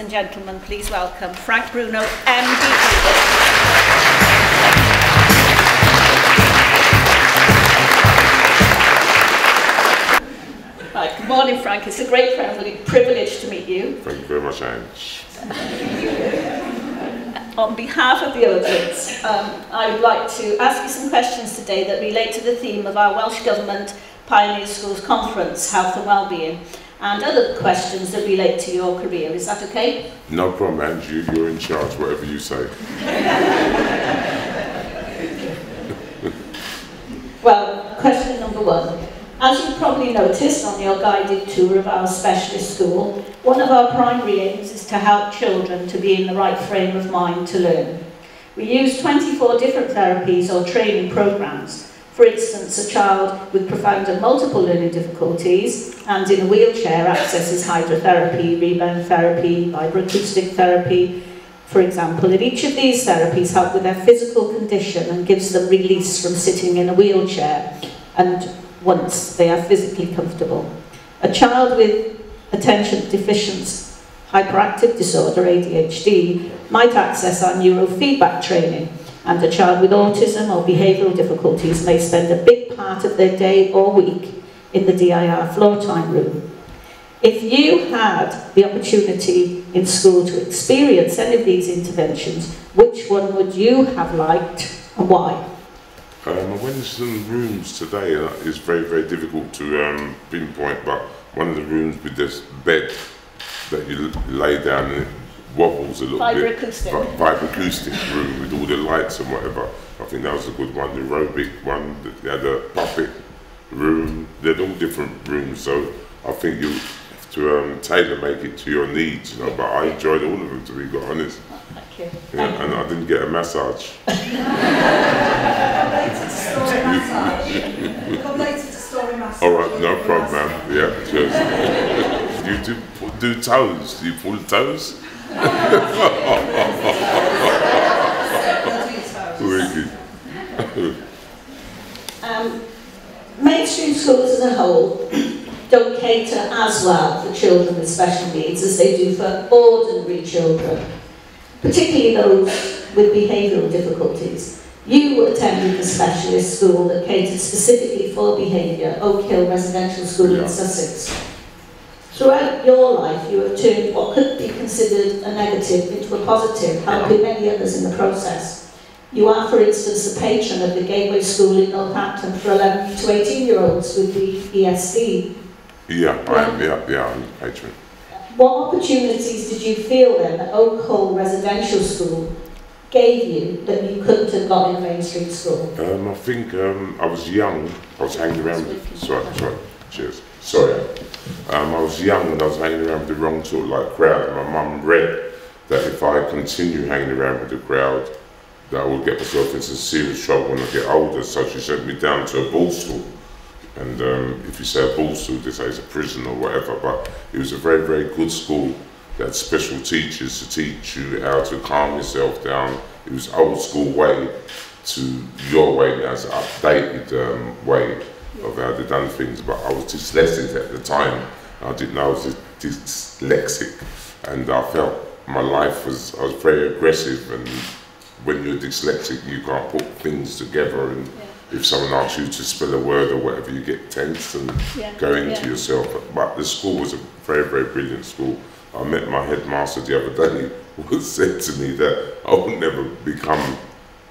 and gentlemen, please welcome Frank Bruno, MD. Right, good morning, Frank. It's a great privilege to meet you. Thank you very much, Ange. On behalf of the audience, I would like to ask you some questions today that relate to the theme of our Welsh Government Pioneer Schools Conference, Health and Wellbeing, and other questions that relate to your career. Is that okay? No problem, Ange. You're in charge, whatever you say. Well, question number one. As you probably noticed on your guided tour of our specialist school, one of our primary aims is to help children to be in the right frame of mind to learn. We use 24 different therapies or training programs. For instance, a child with profound and multiple learning difficulties and in a wheelchair accesses hydrotherapy, rebound therapy, vibroacoustic therapy, for example. And each of these therapies help with their physical condition and gives them release from sitting in a wheelchair, and once they are physically comfortable. A child with attention deficiency hyperactive disorder, ADHD, might access our neurofeedback training, and a child with autism or behavioural difficulties may spend a big part of their day or week in the DIR floor time room. If you had the opportunity in school to experience any of these interventions, which one would you have liked and why? I went into some rooms today, and it's very, very difficult to pinpoint, but one of the rooms with this bed that you lay down and it wobbles a little bit. Vibroacoustic room with all the lights and whatever. I think that was a good one. The aerobic one, they had a puppet room. They're all different rooms, so I think you have to tailor make it to your needs, you know, but I enjoyed all of them, to be quite honest. Thank you. Yeah, and I didn't get a massage. Come later to story massage. All right, no problem, man. Yeah, cheers. You do toes? Do you pull toes? Mainstream schools as a whole don't cater as well for children with special needs as they do for ordinary children, particularly those with behavioural difficulties. You attended the specialist school that catered specifically for behaviour, Oak Hill Residential School in Sussex. Throughout your life, you have turned what could be considered a negative into a positive, helping many others in the process. You are, for instance, the patron of the Gateway School in Northampton for 11 to 18-year-olds with the ESD. Yeah, I'm the patron. What opportunities did you feel then that Oak Hill Residential School gave you that you couldn't have got in a mainstream school? I think I was young. I was hanging around with... Sorry. Cheers. Sorry. I was young and I was hanging around with the wrong sort of like crowd. And my mum read that if I continue hanging around with the crowd, that I would get myself into serious trouble when I get older. So she sent me down to a ball school. And if you say a ball school, they say it's a prison or whatever. But it was a very, very good school. They had special teachers to teach you how to calm yourself down. It was old school way to your way now. It's an updated way of how they've done things, but I was dyslexic at the time. I didn't know I was dyslexic, and I felt my life was, I was very aggressive, and when you're dyslexic you can't put things together, and if someone asks you to spell a word or whatever, you get tense and go into yourself. But the school was a very, very brilliant school. I met my headmaster the other day who said to me that I would never become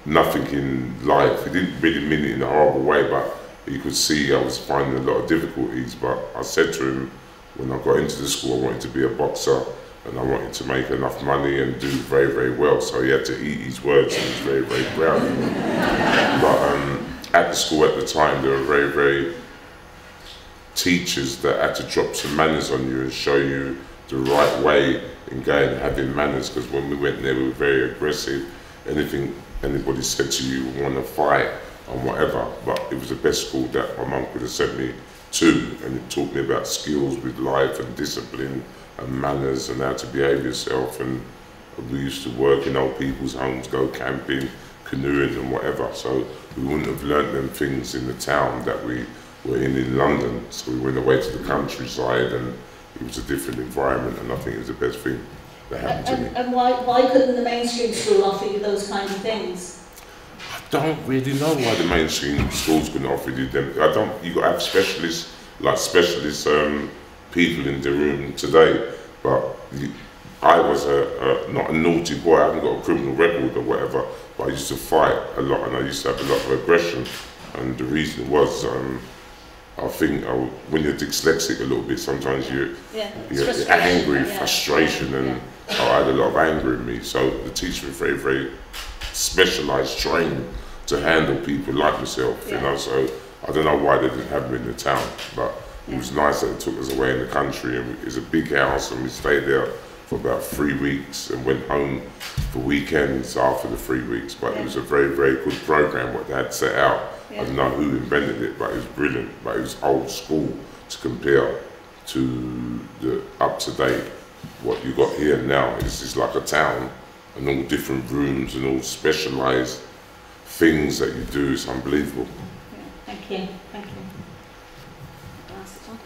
nothing in life. He didn't really mean it in a horrible way, but he could see I was finding a lot of difficulties. But I said to him, when I got into the school, I wanted to be a boxer and I wanted to make enough money and do very, very well. So he had to eat his words, and he was very, very proud of me. But at the school at the time, there were very, very teachers that had to drop some manners on you and show you the right way in going and having manners, because when we went there we were very aggressive. Anything anybody said to you, we want to fight and whatever. But it was the best school that my mum could have sent me to, and it taught me about skills with life and discipline and manners and how to behave yourself. And we used to work in old people's homes, go camping, canoeing and whatever, so we wouldn't have learnt them things in the town that we were in London. So we went away to the countryside and it was a different environment, and I think it was the best thing. that happened to me. And why couldn't the mainstream school offer you those kind of things? I don't really know why the mainstream schools couldn't offer you them. You got to have specialists, like specialist people in the room today, but I was not a naughty boy. I haven't got a criminal record or whatever, but I used to fight a lot and I used to have a lot of aggression. And the reason was, I think when you're dyslexic a little bit, sometimes you're angry, frustration, and I had a lot of anger in me. So the teacher was very, very specialised, trained to handle people like myself, you know. So I don't know why they didn't have me in the town, but it was nice that they took us away in the country, and it was a big house, and we stayed there for about 3 weeks and went home for weekends after the 3 weeks. But it was a very, very good program what they had set out. I don't know who invented it, but it was brilliant. But it was old school to compare to the up-to-date what you got here now. It's like a town and all different rooms and all specialised things that you do. It's unbelievable. Yeah, thank you, thank you. Last one.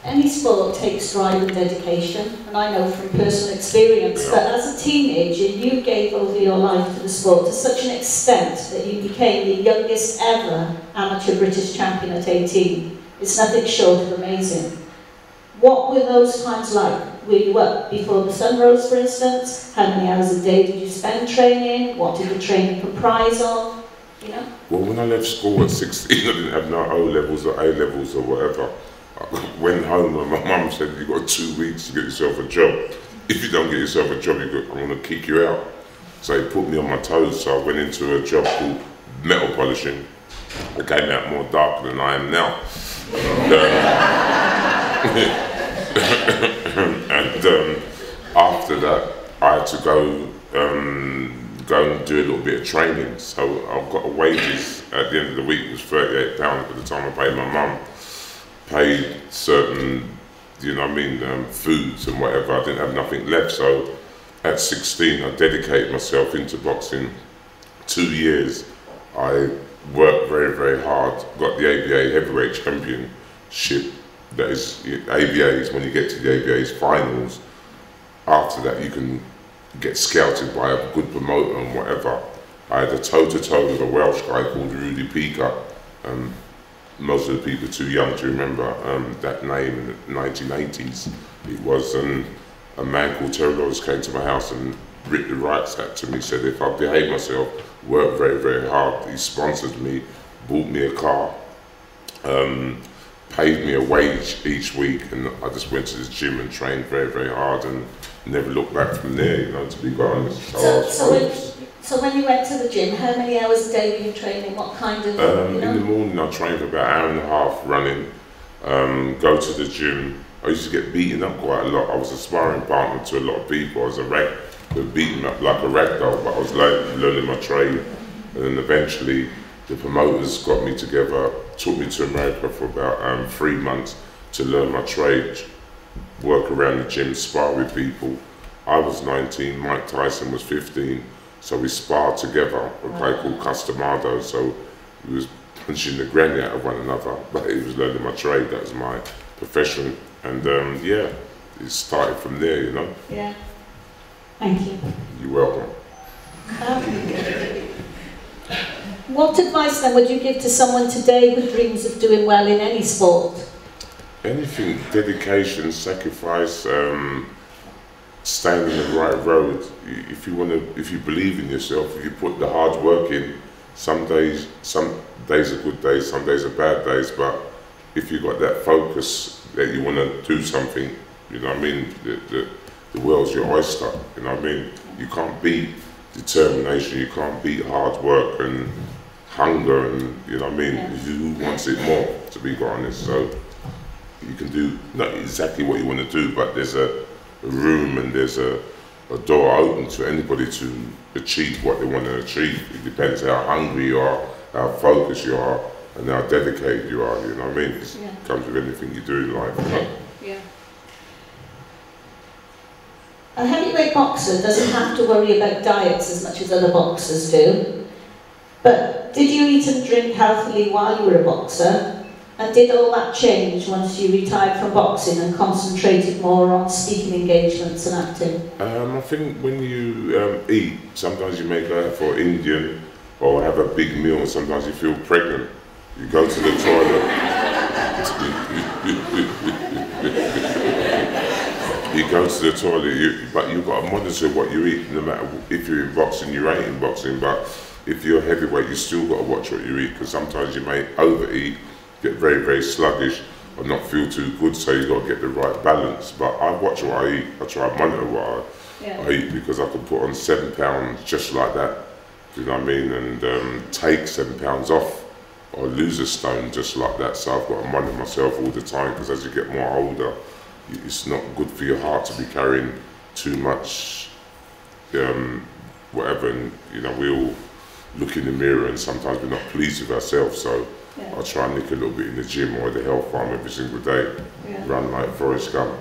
Any sport takes drive and dedication, and I know from personal experience that as a teenager you gave over your life to the sport to such an extent that you became the youngest ever amateur British champion at 18. It's nothing short of amazing. What were those times like? Were you up before the sun rose, for instance? How many hours a day did you spend training? What did the training comprise of? You know? Well, when I left school at 16, I didn't have no O-levels or A-levels or whatever. I went home and my mum said, you've got 2 weeks to get yourself a job. If you don't get yourself a job, I'm going to kick you out. So he put me on my toes, so I went into a job called metal polishing. I came out more darker than I am now. And after that, I had to go and do a little bit of training. So I got wages at the end of the week. It was £38 by the time I paid my mum. Paid certain, you know what I mean, foods and whatever. I didn't have nothing left. So at 16, I dedicated myself into boxing. 2 years. I worked very, very hard. Got the ABA heavyweight championship. That is, ABA is when you get to the ABA's finals. After that, you can get scouted by a good promoter and whatever. I had a toe-to-toe with a Welsh guy called Rudy Peacock. Most of the people are too young to remember that name in the 1980s. It was a man called Terry Lawrence came to my house and ripped the rights out to me, said if I behave myself, work very, very hard. He sponsored me, bought me a car, paid me a wage each week, and I just went to this gym and trained very, very hard and never looked back from there, you know, to be quite honest. So when you went to the gym, how many hours a day were you training? What kind of, In the morning I trained for about 1.5 hours running, go to the gym. I used to get beaten up quite a lot. I was a sparring partner to a lot of people. I was beaten up like a rag doll, but I was learning my trade. And then eventually the promoters got me together, took me to America for about 3 months to learn my trade, work around the gym, spar with people. I was 19, Mike Tyson was 15. So we sparred together, a guy called Customado, so we was punching the granny out of one another, but he was learning my trade, that was my profession, and yeah, it started from there, you know. Yeah, thank you. You're welcome. What advice then would you give to someone today who dreams of doing well in any sport? Anything, dedication, sacrifice, staying on the right road. If you believe in yourself, if you put the hard work in, some days are good days, some days are bad days, but if you've got that focus that you want to do something, you know what I mean, the world's your oyster, you know what I mean. You can't beat determination, you can't beat hard work and hunger, and you know what I mean, who wants it more, to be quite honest. So you can do not exactly what you want to do, but there's a room and there's a door open to anybody to achieve what they want to achieve. It depends how hungry you are, how focused you are, and how dedicated you are, you know what I mean? It comes with anything you do in life, you know? Yeah. A heavyweight boxer doesn't have to worry about diets as much as other boxers do. But did you eat and drink healthily while you were a boxer? And did all that change once you retired from boxing and concentrated more on speaking engagements and acting? I think when you eat, sometimes you may go out for Indian or have a big meal, and sometimes you feel pregnant. You go to the toilet. You go to the toilet, but you've got to monitor what you eat, no matter if you're in boxing, you ain't in boxing, but if you're heavyweight, you still got to watch what you eat, because sometimes you may overeat, get very, very sluggish, or not feel too good, so you've got to get the right balance. But I watch what I eat, I try to monitor what I eat, because I can put on 7 pounds just like that, do you know what I mean, and take 7 pounds off, or lose a stone just like that. So I've got to monitor myself all the time, because as you get more older, it's not good for your heart to be carrying too much whatever, and you know, we all look in the mirror and sometimes we're not pleased with ourselves, so I try and nick a little bit in the gym or the health farm every single day, run like Forrest Gump.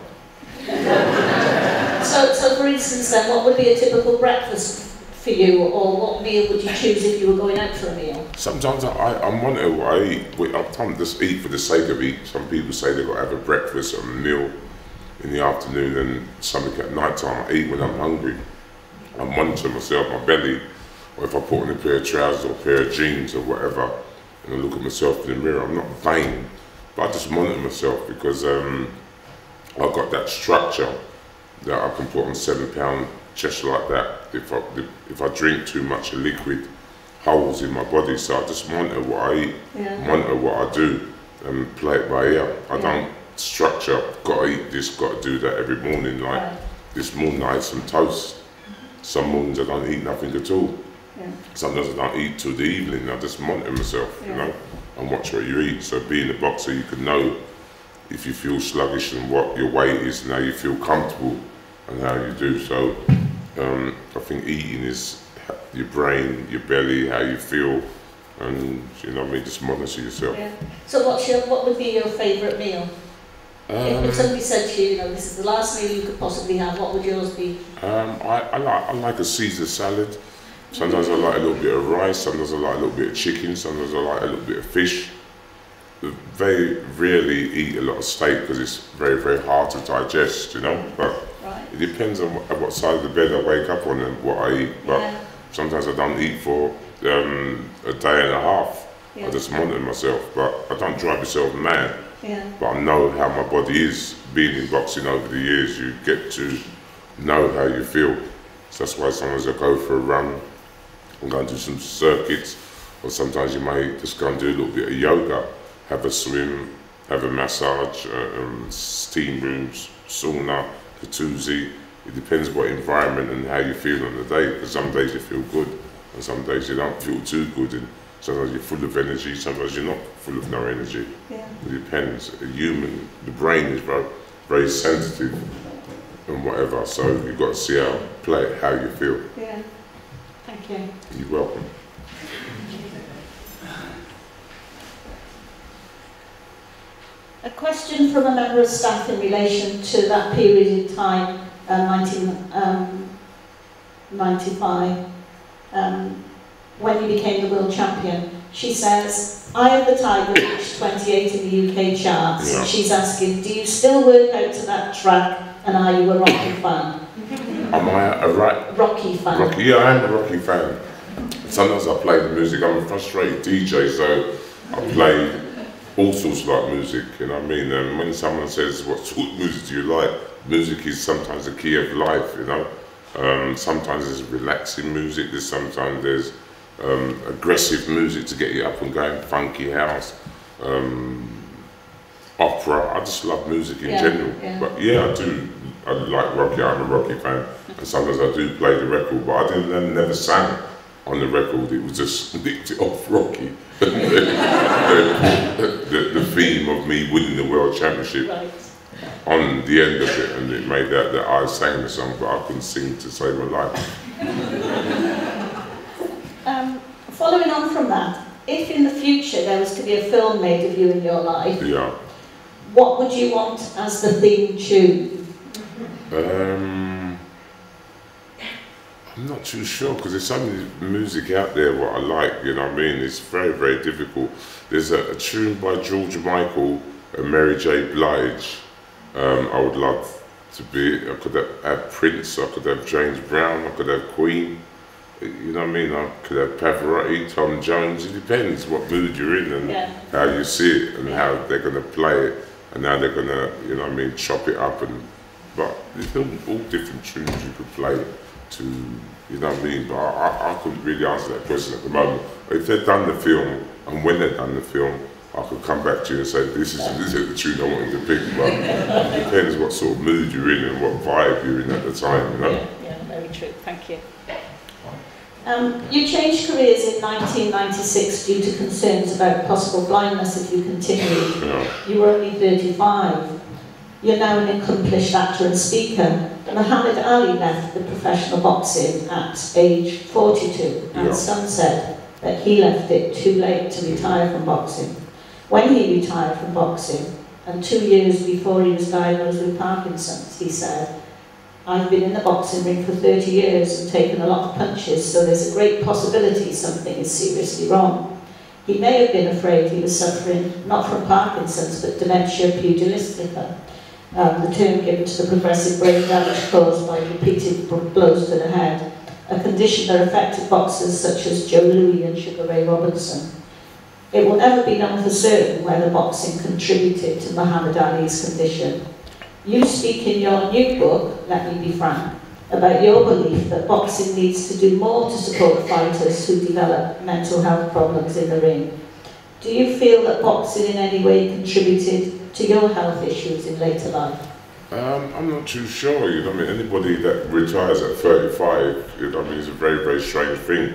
So for instance then, what would be a typical breakfast for you, or what meal would you choose if you were going out for a meal? Sometimes I monitor what I eat. I can't just eat for the sake of eat. Some people say they've got to have a breakfast or a meal in the afternoon and something at night time. I eat when I'm hungry. I monitor myself, my belly, or if I put on a pair of trousers or a pair of jeans or whatever, and I look at myself in the mirror. I'm not vain, but I just monitor myself, because I've got that structure that I can put on 7 pounds just like that. If I drink too much liquid, holes in my body, so I just monitor what I eat, monitor what I do, and play it by ear. I don't structure, got to eat this, got to do that every morning. Like this morning I had some toast. Some mornings I don't eat nothing at all. Sometimes I don't eat till the evening. I just monitor myself, you know, and watch what you eat. So being a boxer, you can know if you feel sluggish and what your weight is and how you feel comfortable and how you do. So I think eating is your brain, your belly, how you feel, and you know what I mean, just monitor yourself. So what would be your favourite meal? If somebody said to you, you know, this is the last meal you could possibly have, what would yours be? I like a Caesar salad. Sometimes I like a little bit of rice, sometimes I like a little bit of chicken, sometimes I like a little bit of fish. I very rarely eat a lot of steak because it's very, very hard to digest, you know. But it depends on what side of the bed I wake up on and what I eat. But sometimes I don't eat for a day and a half. I just monitor myself, but I don't drive myself mad. But I know how my body is. Being in boxing over the years, you get to know how you feel. So that's why sometimes I go for a run and go and do some circuits, or sometimes you may just go and do a little bit of yoga, have a swim, have a massage, steam rooms, sauna, jacuzzi. It depends what environment and how you feel on the day, because some days you feel good and some days you don't feel too good, and sometimes you're full of energy, sometimes you're not full of no energy. It depends. The brain is very, very sensitive and whatever, so you've got to see play it how you feel. Thank you. You're welcome. A question from a member of staff in relation to that period in time, 1995, when you became the world champion. She says, Eye of the Tiger reached 28 in the UK charts, and she's asking, do you still work out to that track, and are you a Rocky fan? Am I a Rocky fan? Rocky, yeah, I am a Rocky fan. Sometimes I play the music. I'm a frustrated DJ, so I play all sorts of like music, you know what I mean? And when someone says, what sort of music do you like? Music is sometimes the key of life, you know? Sometimes there's relaxing music, sometimes there's aggressive music to get you up and going, funky house, opera. I just love music in general. But yeah, I like Rocky, I'm a Rocky fan. And sometimes I do play the record, but I never sang on the record, it was just nicked it off Rocky. the theme of me winning the world championship on the end of it, and it made that I sang the song, but I couldn't sing to save my life. Following on from that, if in the future there was to be a film made of you in your life, what would you want as the theme tune? I'm not too sure, because there's so many music out there what I like, you know what I mean? It's very, very difficult. There's a tune by George Michael and Mary J. Blige. I would love to be. I could have Prince, I could have James Brown, I could have Queen. You know what I mean? I could have Pavarotti, Tom Jones. It depends what mood you're in and how you see it and how they're going to play it and how they're going to, you know what I mean, chop it up. But there's all different tunes you could play to, you know what I mean? But I couldn't really answer that question at the moment. If they'd done the film and when they'd done the film, I could come back to you and say, this is the tune I wanted to pick. But it depends what sort of mood you're in and what vibe you're in at the time, you know? Yeah, very true. Thank you. You changed careers in 1996 due to concerns about possible blindness if you continued. You were only 35. You're now an accomplished actor and speaker. Muhammad Ali left the professional boxing at age 42, and some said that he left it too late to retire from boxing. When he retired from boxing, and 2 years before he was diagnosed with Parkinson's, he said, "I've been in the boxing ring for 30 years and taken a lot of punches, so there's a great possibility something is seriously wrong." He may have been afraid he was suffering not from Parkinson's but dementia pugilistica, the term given to the progressive brain damage caused by repeated blows to the head, a condition that affected boxers such as Joe Louis and Sugar Ray Robinson. It will never be known for certain whether boxing contributed to Muhammad Ali's condition. You speak in your new book, Let Me Be Frank, about your belief that boxing needs to do more to support fighters who develop mental health problems in the ring. Do you feel that boxing in any way contributed to your health issues in later life? I'm not too sure, you know what I mean? Anybody that retires at 35, you know what I mean, it's a very, very strange thing.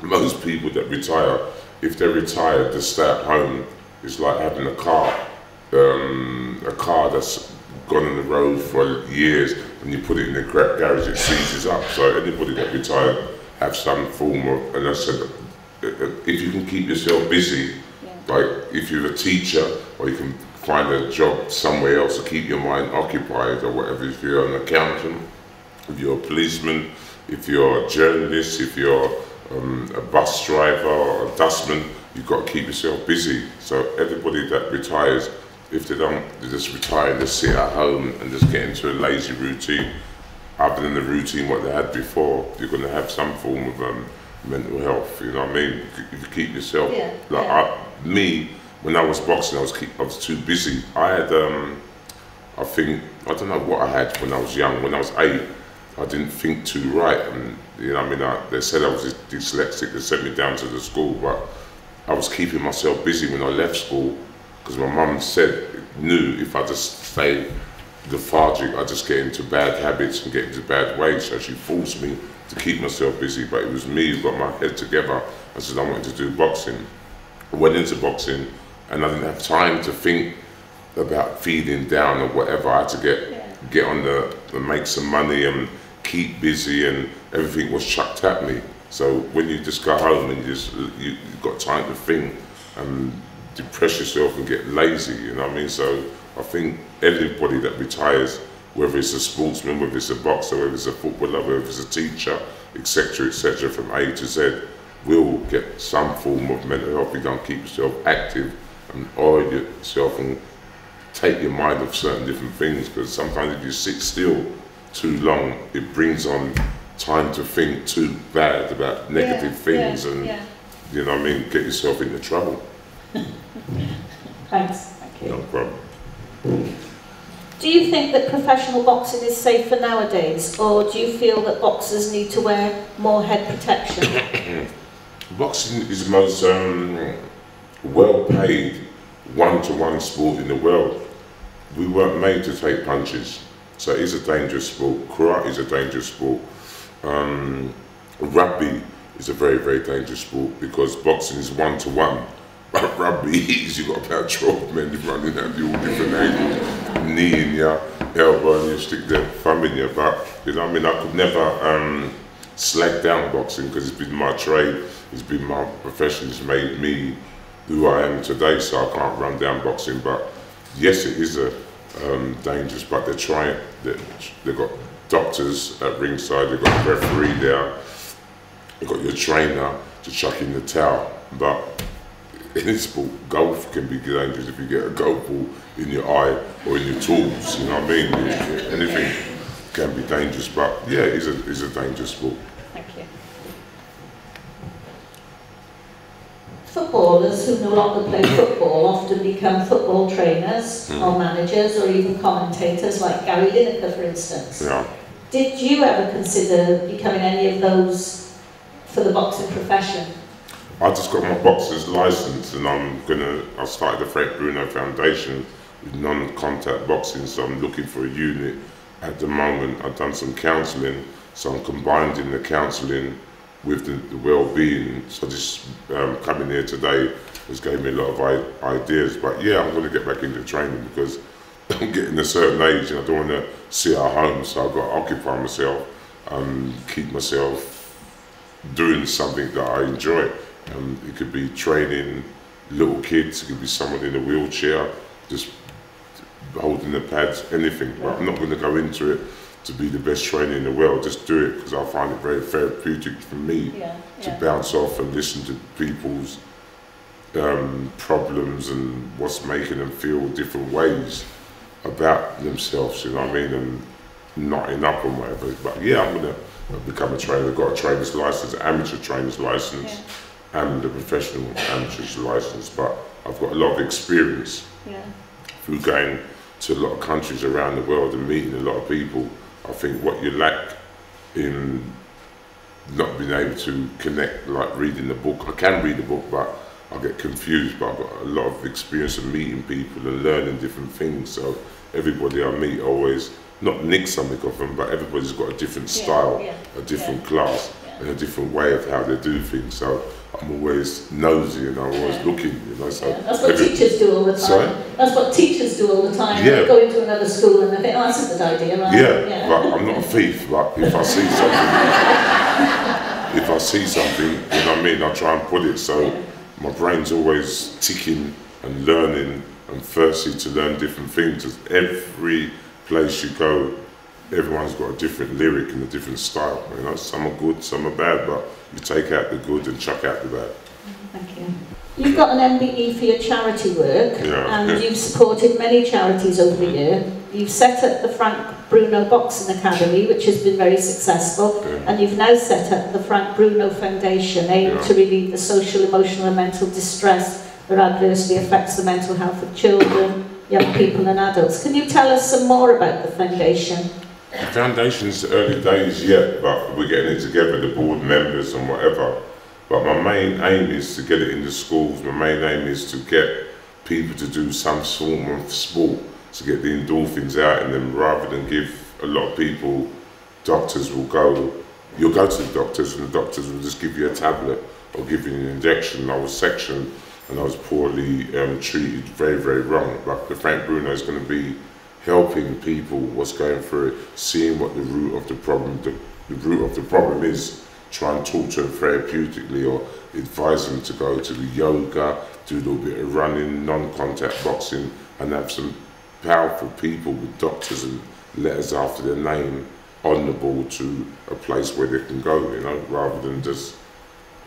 Most people that retire, if they're retired, to stay at home is like having a car that's gone on the road for years and you put it in the garage, it seizes up. So anybody that retired have some form of, and I said, if you can keep yourself busy, like if you're a teacher or you can find a job somewhere else to keep your mind occupied or whatever, if you're an accountant, if you're a policeman, if you're a journalist, if you're a bus driver or a dustman, you've got to keep yourself busy. So everybody that retires, if they just retire and just sit at home and just get into a lazy routine, other than the routine what they had before, you're going to have some form of mental health, you know what I mean? If you keep yourself, me, when I was boxing, I was too busy. I had, I don't know what I had when I was young. When I was 8, I didn't think too right, and you know what I mean? They said I was dyslexic, they sent me down to the school, but I was keeping myself busy when I left school, because my mum knew if I just stayed lethargic, I just get into bad habits and get into bad ways, so she forced me to keep myself busy. But it was me who got my head together and said I wanted to do boxing. I went into boxing and I didn't have time to think about feeling down or whatever. I had to get on and make some money and keep busy, and everything was chucked at me. So when you just go home and you've got time to think and depress yourself and get lazy, you know what I mean? So I think everybody that retires, whether it's a sportsman, whether it's a boxer, whether it's a footballer, whether it's a teacher, etc., from A to Z, will get some form of mental health if you don't keep yourself active and oil yourself and take your mind off certain different things, because sometimes if you sit still too long, it brings on time to think too bad about negative things and, you know what I mean, get yourself into trouble. Thanks. Thank you. No problem. Do you think that professional boxing is safer nowadays, or do you feel that boxers need to wear more head protection? Boxing is the most well-paid one-to-one sport in the world. We weren't made to take punches, so it is a dangerous sport. Karate is a dangerous sport. Rugby is a very, very dangerous sport because boxing is one-to-one. Rugby is you've got about 12 men running at you all different angles, knee in your elbow, and you stick their thumb in your butt. You know what I mean? I could never slag down boxing because it's been my trade, it's been my profession, it's made me who I am today, so I can't run down boxing. But yes, it is a dangerous, but they're trying. They've got doctors at ringside, they've got a referee there, you've got your trainer to chuck in the towel. But any sport. Golf can be dangerous if you get a golf ball in your eye or in your tools, you know what I mean? Anything can be dangerous, but yeah, it's a dangerous sport. Thank you. Footballers who no longer play football often become football trainers or managers or even commentators, like Gary Lineker, for instance. Yeah. Did you ever consider becoming any of those for the boxing profession? I just got my boxer's license, and I started the Bruno Foundation with non-contact boxing, so I'm looking for a unit at the moment. I've done some counselling, so I'm combining the counselling with the well-being. So this coming here today has gave me a lot of ideas. But yeah, I'm going to get back into training because I'm getting a certain age and I don't want to sit at home. So I've got to occupy myself and keep myself doing something that I enjoy. It could be training little kids, it could be someone in a wheelchair, just holding the pads, anything. But I'm not going to go into it to be the best trainer in the world. Just do it because I find it very therapeutic for me to bounce off and listen to people's problems and what's making them feel different ways about themselves, you know what I mean, and knotting up and whatever. But yeah, I'm going to become a trainer. I've got a trainer's license, an amateur trainer's license, and a professional amateur's license, but I've got a lot of experience through going to a lot of countries around the world and meeting a lot of people. I think what you lack in not being able to connect, like reading the book. I can read the book, but I get confused, but I've got a lot of experience of meeting people and learning different things. So everybody I meet always, not nick something off them, but everybody's got a different style, a different class, and a different way of how they do things. So I'm always nosy and I'm always looking, you know. So that's what teachers do all the time. Sorry? That's what teachers do all the time. They go into another school and they think, oh, that's a good idea, right? But I'm not a thief, but if I see something, you know what I mean, I try and put it. So my brain's always ticking and learning, and thirsty to learn different things. Because every place you go, everyone's got a different lyric and a different style. You know, some are good, some are bad, but you take out the good and chuck out the bad. Thank you. You've got an MBE for your charity work, and you've supported many charities over the year. You've set up the Frank Bruno Boxing Academy, which has been very successful, and you've now set up the Frank Bruno Foundation, aimed to relieve the social, emotional and mental distress that adversely affects the mental health of children, young people and adults. Can you tell us some more about the foundation? The foundation's early days yet, but we're getting it together, the board members and whatever. But my main aim is to get it in the schools. My main aim is to get people to do some form of sport, to get the endorphins out in them, rather than give a lot of people, doctors will go, you'll go to the doctors and the doctors will just give you a tablet or give you an injection. I was sectioned and I was poorly treated, very, very wrong. But the Frank Bruno is going to be helping people what's going through it, seeing what the root of the problem, the root of the problem is, try and talk to them therapeutically or advise them to go to the yoga, do a little bit of running, non-contact boxing, and have some powerful people with doctors and letters after their name on the ball to a place where they can go, you know, rather than just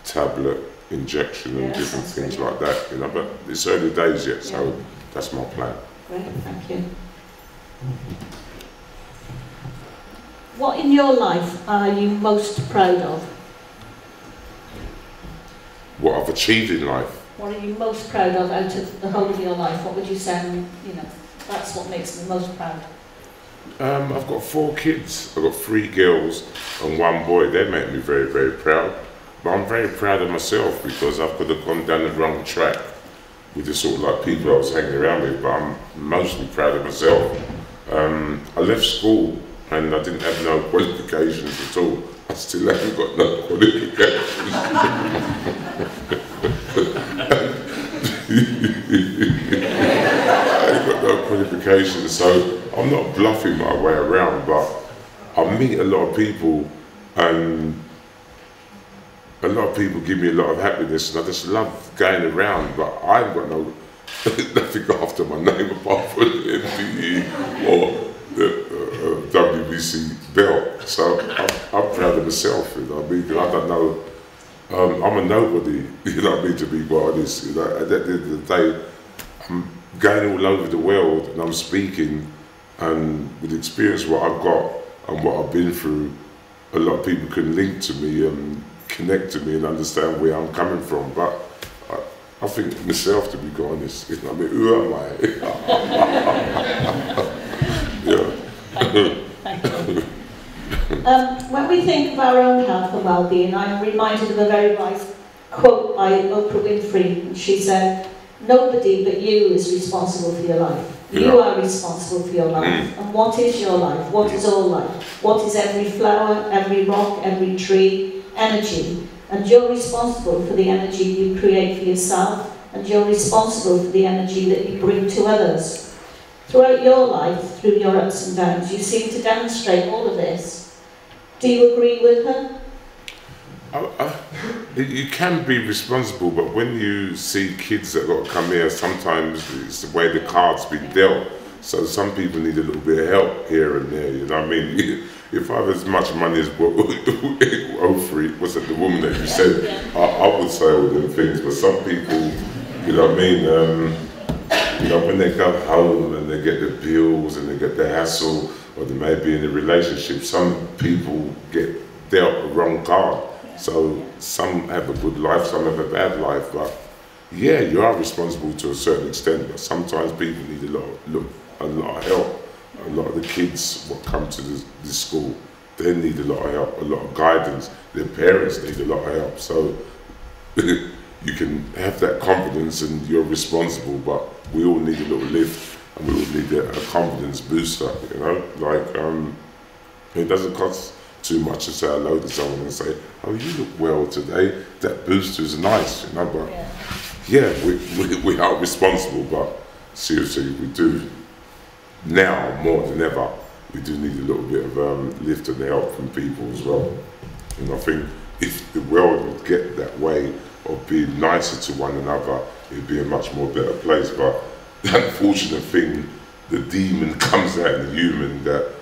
tablet injection and different things like that, you know. But it's early days yet, so that's my plan. Great, thank you. What in your life are you most proud of? What I've achieved in life? What are you most proud of out of the whole of your life? What would you say, you know, that's what makes me most proud? I've got 4 kids. I've got 3 girls and 1 boy. They make me very, very proud. But I'm very proud of myself because I could have gone down the wrong track with the sort of like people I was hanging around with, but I'm mostly proud of myself. I left school and I didn't have no qualifications at all. I still haven't got no qualifications. I ain't got no qualifications, so I'm not bluffing my way around, but I meet a lot of people and a lot of people give me a lot of happiness and I just love going around, but I haven't got no nothing after my name apart from the MBE or the WBC belt. So I'm proud of myself, you know what I mean? I don't know I'm a nobody, you know what I mean, to be quite honest. You know, at the end of the day, I'm going all over the world and I'm speaking, and with the experience what I've got and what I've been through, a lot of people can link to me and connect to me and understand where I'm coming from. But I think myself, to be quite honest, you know what I mean, who am I? Yeah. Thank you. When we think of our own health and well-being, I'm reminded of a very wise quote by Oprah Winfrey. She said, "Nobody but you is responsible for your life. You are responsible for your life. And what is your life? What is all life? What is every flower, every rock, every tree? Energy. And you're responsible for the energy you create for yourself, and you're responsible for the energy that you bring to others." Throughout your life, through your ups and downs, you seem to demonstrate all of this. Do you agree with her? You can be responsible, but when you see kids that got to come here, sometimes it's the way the card's been dealt. So some people need a little bit of help here and there, you know what I mean? If I have as much money as Ofri, was it the woman that you said, I would say all them things, but some people, you know what I mean? You know, when they come home and they get the bills and they get the hassle, or they may be in a relationship, some people get dealt a wrong card. So some have a good life, some have a bad life, but yeah, you are responsible to a certain extent, but sometimes people need a lot of help. A lot of the kids what come to this school, they need a lot of help, a lot of guidance. Their parents need a lot of help. So you can have that confidence and you're responsible, but we all need a little lift and we all need a confidence booster, you know? Like, it doesn't cost too much to say hello to someone and say, "Oh, you look well today, that booster is nice," you know? But yeah, we are responsible, but seriously, we do, now more than ever, we do need a little bit of lift and help from people as well. And I think if the world would get that way of being nicer to one another, it'd be a much more better place. But the unfortunate thing, the demon comes out in the human, that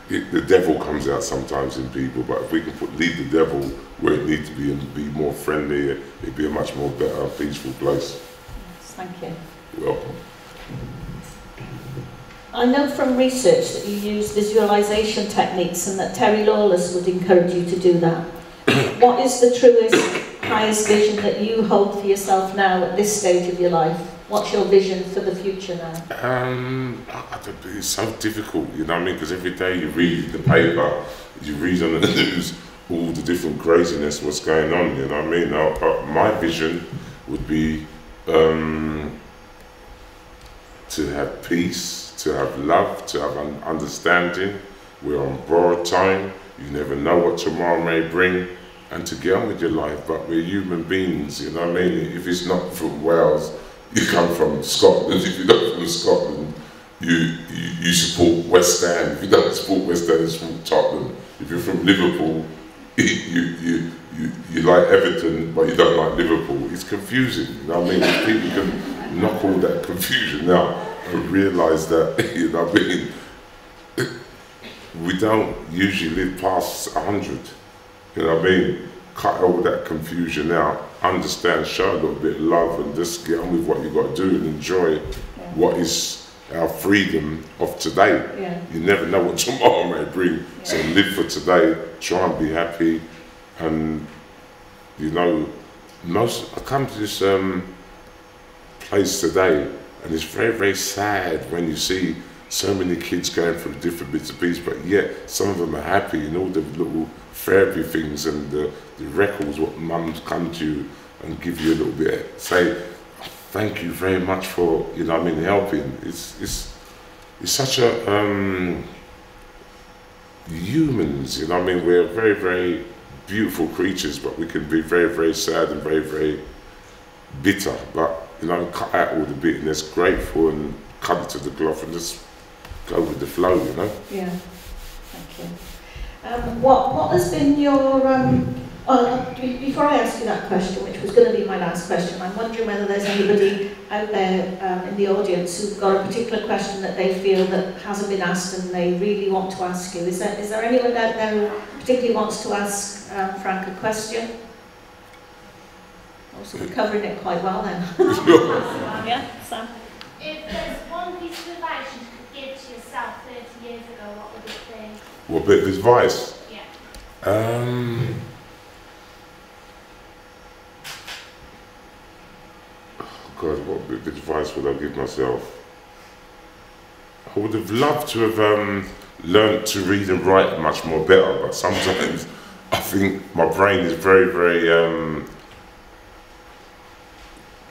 the devil comes out sometimes in people. But if we can leave the devil where it needs to be and be more friendly, it'd be a much more better, peaceful place. Yes, thank you. You're welcome. I know from research that you use visualization techniques and that Terry Lawless would encourage you to do that. What is the truest, highest vision that you hold for yourself now at this stage of your life? What's your vision for the future now? It's so difficult, you know what I mean? Because every day you read the paper, you read on the news all the different craziness, what's going on, you know what I mean? Now, my vision would be to have peace, to have love, to have an understanding. We're on borrowed time. You never know what tomorrow may bring, and to get on with your life. But we're human beings, you know what I mean? If it's not from Wales, you come from Scotland. If you're not from Scotland, you support West Ham. If you don't support West Ham, you support Tottenham. If you're from Liverpool, you like Everton, but you don't like Liverpool. It's confusing, you know what I mean? If people can knock all that confusion out and realise that, you know what I mean? We don't usually live past 100, you know what I mean? Cut all that confusion out, understand, show a little bit of love, and just get on with what you've got to do and enjoy what is our freedom of today. You never know what tomorrow may bring, so live for today, try and be happy. And you know, I come to this place today, and it's very, very sad when you see so many kids going through different bits of pieces, but yet some of them are happy, and all the little therapy things and the records, what mums come to you and give you a little bit, say thank you very much for, you know what I mean, helping. It's such a humans, you know what I mean, we're very, very beautiful creatures, but we can be very, very sad and very, very bitter. But you know, cut out all the bitterness, grateful, and cut it to the cloth and just go with the flow, you know? Yeah, thank you. What has been your, before I ask you that question, which was going to be my last question, I'm wondering whether there's anybody out there in the audience who've got a particular question that they feel that hasn't been asked and they really want to ask you. Is there anyone out there who particularly wants to ask Frank a question? So we're covering it quite well then. Yeah, Sam? If there's one piece of advice you could give to yourself 30 years ago, what would it be? What bit of advice? Yeah. God, what bit of advice would I give myself? I would have loved to have learned to read and write much more better, but sometimes I think my brain is very, very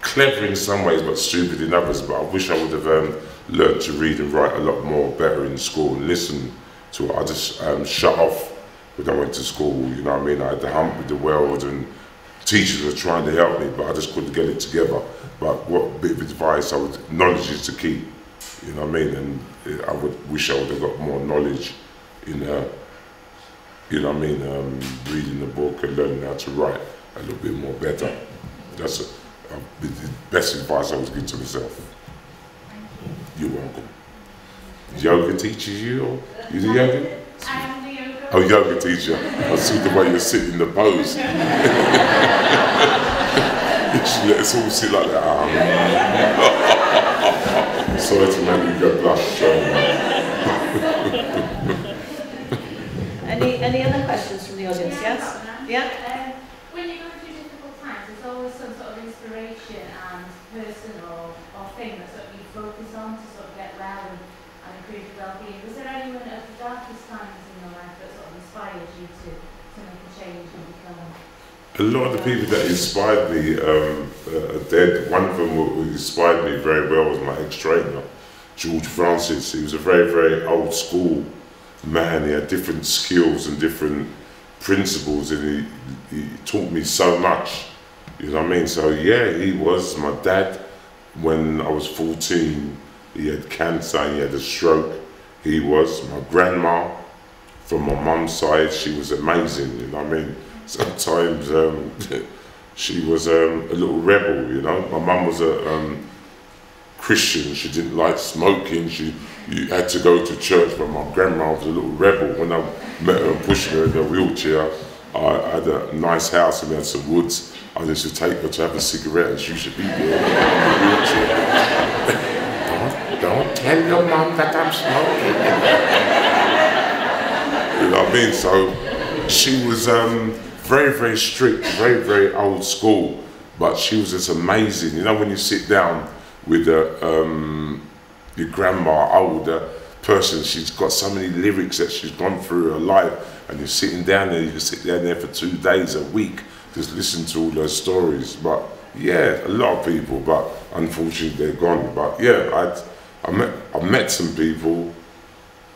clever in some ways, but stupid in others. But I wish I would have learned to read and write a lot more better in school and listen to it. I just shut off when I went to school, you know what I mean? I had to hump with the world and teachers were trying to help me, but I just couldn't get it together. But what bit of advice knowledge is to keep, you know what I mean? And I wish I would have got more knowledge in, you know what I mean, reading the book and learning how to write a little bit more better. That's the best advice I would give to myself. You're welcome. Yoga teaches you, or you do yoga? I am the yoga. Oh, yoga teacher. I see the way you're sitting in the pose. You should let us all sit like that. Sorry to make you go blush. Any other questions from the audience? Yes? Yeah? When you go through difficult times, there's always some sort of inspiration and person or thing that sort of you focus on to sort of get well and improve your well-being. Was there anyone at the darkest times in your life that sort of inspired you to make a change and become? A lot of the people that inspired me are dead. One of them who inspired me very well was my ex-trainer, George Francis. He was a very, very old school man. He had different skills and different principles, and he taught me so much, you know what I mean? So yeah, he was my dad. When I was 14, he had cancer and he had a stroke. He was my grandma from my mum's side. She was amazing, you know what I mean? Sometimes she was a little rebel, you know. My mum was a Christian. She didn't like smoking. You had to go to church, but my grandma was a little rebel. When I met her and pushed her in a wheelchair, I had a nice house and we had some woods. I used to take her to have a cigarette and she should be there in a wheelchair. Don't tell your mum that I'm smoking. You know what I mean? So she was very, very strict, very, very old school, but she was just amazing. You know, when you sit down with your grandma, older person, she's got so many lyrics that she's gone through her life, and you're sitting down there, you can sit down there for 2 days, a week, just listen to all her stories. But yeah, a lot of people, but unfortunately they're gone. But yeah, I met some people,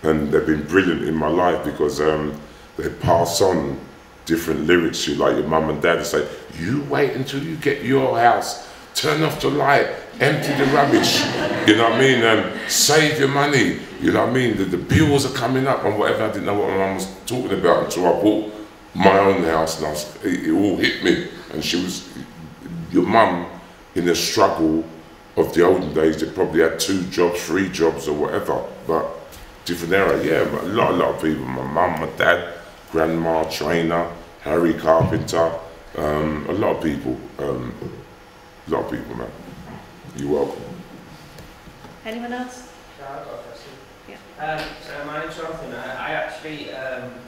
and they've been brilliant in my life because they pass on different lyrics to you, like your mum and dad say, you wait until you get your house, turn off the light, empty the rubbish, you know what I mean, save your money, you know what I mean, the bills are coming up and whatever. I didn't know what my mum was talking about until I bought my own house, and it all hit me. And she was, your mum, in the struggle of the olden days, they probably had 2 jobs, 3 jobs or whatever, but different era, yeah, but a lot of people, my mum, my dad, grandma, trainer, Harry Carpenter, a lot of people, man. You're welcome. Anyone else? Yeah, I've got a question. Yeah. So my name's Jonathan. I actually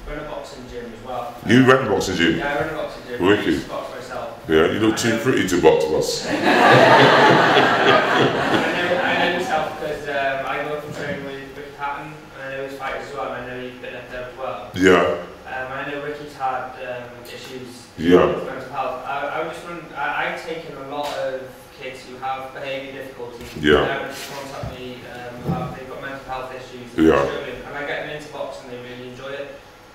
run a boxing gym as well. You run a boxing gym? Yeah, I run a boxing gym. Wicked. I used to box myself. Yeah, you look too pretty to box us. I know myself because I go from training with Ricky Hatton, and I know his fighters as well, and I know you've been up there as well. Yeah. I know Ricky's had issues Yeah. with mental health. I was just wondering, I've taken a lot of kids who have behaviour difficulties. Yeah. Just contact me, they've got mental health issues, Yeah. and I get them into boxing, they really enjoy it.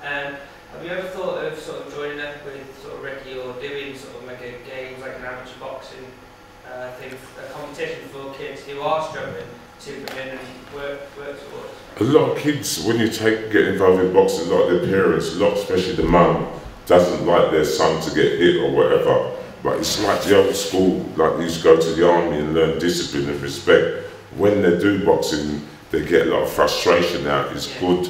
Have you ever thought of sort of joining up with sort of Ricky or doing sort of like a games, like an amateur boxing thing, a competition for kids who are struggling to come in and work towards? A lot of kids, when you get involved in boxing, a lot of their parents, especially the mum, doesn't like their son to get hit or whatever. But it's like the old school, like they used to go to the army and learn discipline and respect. When they do boxing, they get a lot of frustration out. It's good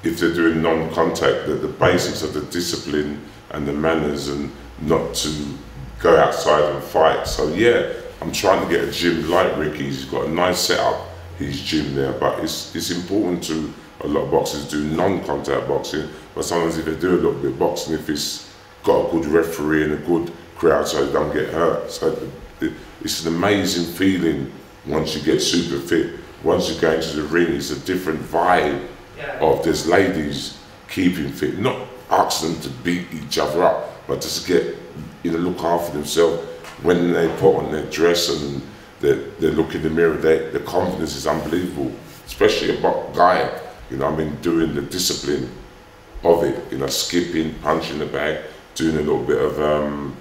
if they're doing non-contact, that the basics of the discipline and the manners, and not to go outside and fight. So yeah, I'm trying to get a gym like Ricky's. He's got a nice setup, his gym there, but it's important to a lot of boxers do non-contact boxing, but sometimes if they do a little bit of boxing, if it's got a good referee and a good crowd so they don't get hurt. So it's an amazing feeling once you get super fit. Once you go into the ring, it's a different vibe of there's ladies keeping fit, not asking them to beat each other up, but just get, look after themselves. When they put on their dress and they look in the mirror, the confidence is unbelievable, especially a guy, doing the discipline of it, skipping, punching the bag, doing a little bit of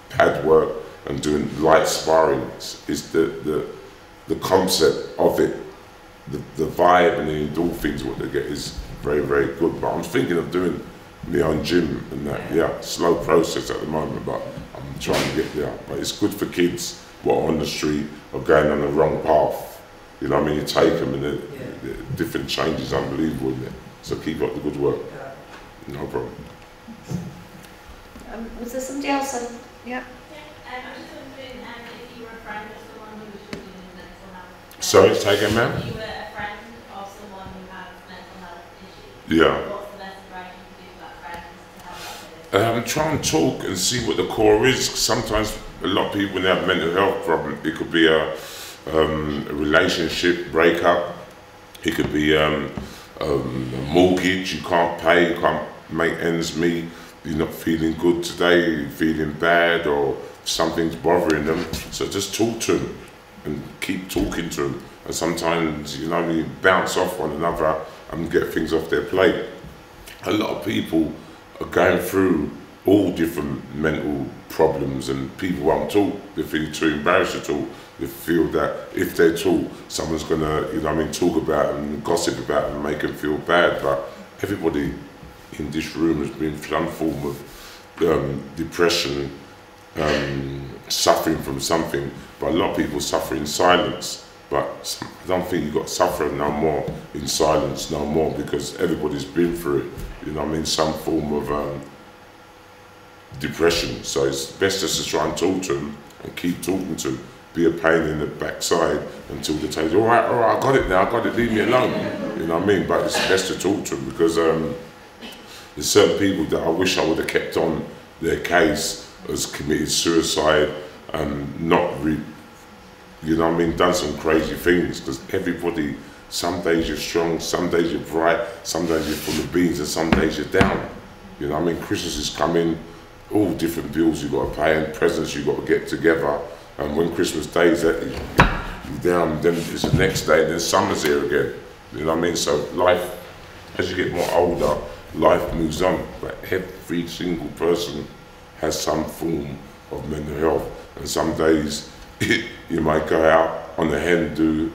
pad work and doing light sparring. Is the concept of it, the vibe and the endorphins what they get is very, very good. But I'm thinking of doing my own gym and that, slow process at the moment, but I'm trying to get there. But it's good for kids who are on the street or going on the wrong path. You take them and the different changes, unbelievable in it. So keep up the good work. No problem. Was there somebody else? Yeah. I was just wondering if you were a friend of someone who was struggling with mental health. Sorry, take it, ma'am? If you were a friend of someone who has mental health issues, Yeah. what's the best advice you can do to that friend to help that person? Try and talk and see what the core is. Sometimes a lot of people when they have mental health problem, it could be a relationship breakup, it could be a mortgage you can't pay, you can't make ends meet, you're not feeling good today, you're feeling bad, or something's bothering them. So just talk to them and keep talking to them. And sometimes, we bounce off one another and get things off their plate. A lot of people are going through all different mental problems, and people won't talk. They feel too embarrassed to talk. They feel that if they talk, someone's gonna, talk about them and gossip about them and make them feel bad. But everybody in this room has been some form of depression, suffering from something. But a lot of people suffer in silence. But I don't think you've got to suffer no more in silence, no more, because everybody's been through it. Some form of depression. So it's best just to try and talk to them and keep talking to them. Be a pain in the backside until they tell you, all right, I got it now, I got it, leave me alone. But it's best to talk to them, because there's certain people that I wish I would have kept on their case as committed suicide and not done some crazy things, because everybody, some days you're strong, some days you're bright, some days you're full of beans, and some days you're down. Christmas is coming, all different bills you've got to pay and presents you've got to get together. And when Christmas Day is you're down, then it's the next day, and then summer's here again. So life, as you get more older, life moves on. But every single person has some form of mental health. And some days you might go out on a hen do,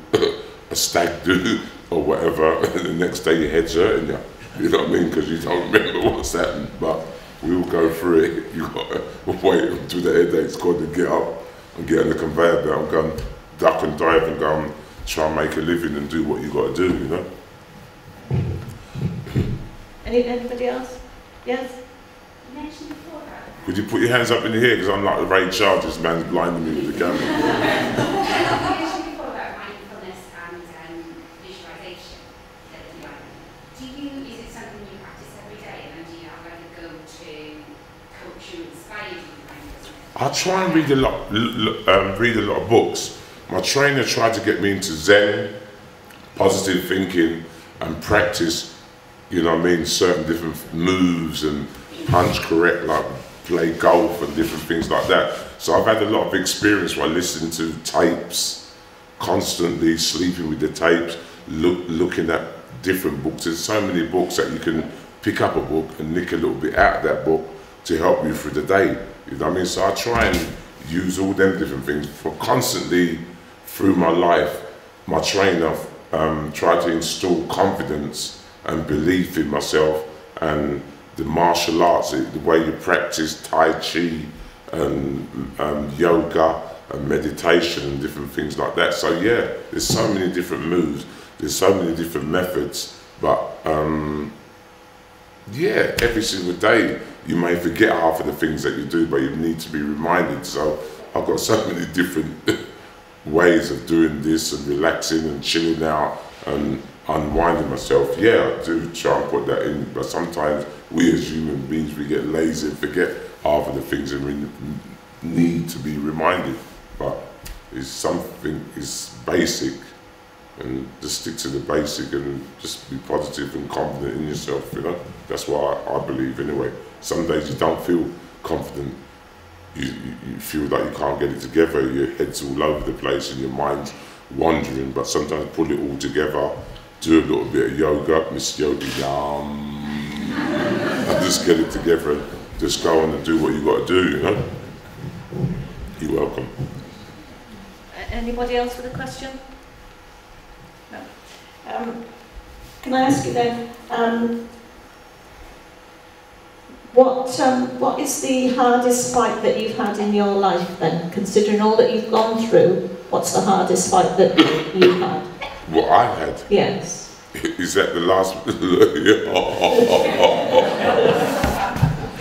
a stag do, or whatever, and the next day your head's hurting you. Because you don't remember what's happened. But we all go through it. You got to wait until the headache's gone to get up and get on the conveyor belt and go and duck and dive and go and try and make a living and do what you got to do, Anybody else? Yes? You mentioned before that. Could you put your hands up in the air, because I'm like the Ray Charles, this man's blinding me with the camera. You mentioned before about mindfulness and visualization. Is it something you practice every day, and do you have like a go-to coach who inspires you? I try and read a lot of books. My trainer tried to get me into Zen, positive thinking, and practice, certain different moves and punch correct, like play golf and different things like that. So I've had a lot of experience while listening to tapes, constantly sleeping with the tapes, looking at different books. There's so many books that you can pick up a book and nick a little bit out of that book to help you through the day. So I try and use all them different things. For constantly through my life, my trainer tried to instill confidence and belief in myself, and the martial arts, the way you practice Tai Chi and yoga and meditation and different things like that. So yeah, there's so many different moves, there's so many different methods, but yeah, every single day you may forget half of the things that you do, but you need to be reminded. So I've got so many different ways of doing this and relaxing and chilling out and unwinding myself. Yeah, I do try and put that in, but sometimes we as human beings, we get lazy and forget half of the things and we need to be reminded. But it's something, it's basic, and just stick to the basic and just be positive and confident in yourself, you know. That's what I believe anyway. Some days you don't feel confident, you feel like you can't get it together, your head's all over the place and your mind's wandering, but sometimes pull it all together, do a little bit of yoga, Miss Yogi Yum, and just get it together and just go on and do what you got to do, you know. You're welcome. Anybody else with a question? No. Can I ask you then, what is the hardest fight that you've had in your life then? Considering all that you've gone through, what's the hardest fight that you've had? What I had? Yes. Is that the last?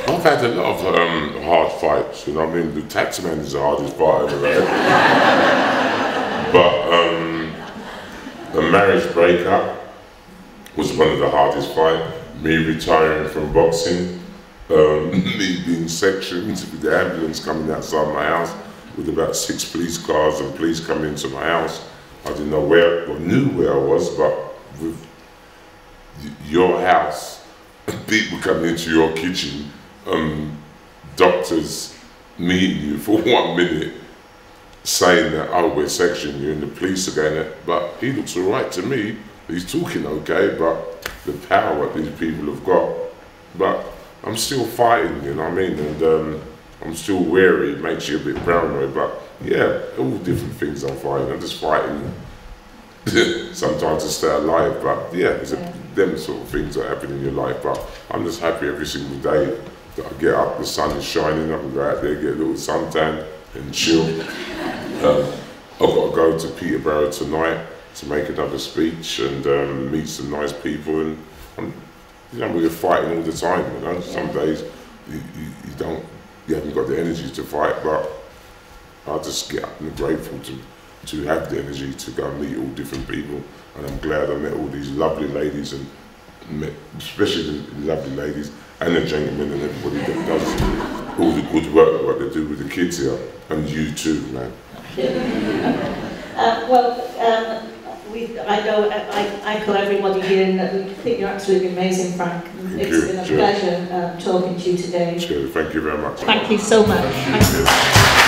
I've had a lot of hard fights, you know what I mean? The taxman is the hardest fight I've ever had. But a marriage breakup was one of the hardest fights. Me retiring from boxing, me being sectioned with the ambulance coming outside my house with about 6 police cars and police coming into my house. I didn't know where, or knew where I was, but with your house, people coming into your kitchen, doctors meeting you for 1 minute, saying that, oh, we're sectioning you, and the police are going, but he looks all right to me, he's talking okay, but the power that these people have got, but I'm still fighting, you know what I mean, and I'm still wary, it makes you a bit paranoid, but yeah, all different things I'm fighting. I'm just fighting sometimes to stay alive, but yeah, it's them sort of things that happen in your life. But I'm just happy every single day that I get up, the sun is shining, I can go out there, get a little suntan and chill. I've got to go to Peterborough tonight to make another speech and meet some nice people, and you know, we're fighting all the time, you know. Some days you haven't got the energy to fight, but I just get up and I'm grateful to have the energy to go and meet all different people. And I'm glad I met all these lovely ladies, and met, especially the lovely ladies and the gentlemen and everybody that does all the good work what they do with the kids here, and you too, man. I know I echo everybody here in that we think you're absolutely amazing, Frank. It's been a pleasure talking to you today. Thank you very much. Thank you so much. Thank you.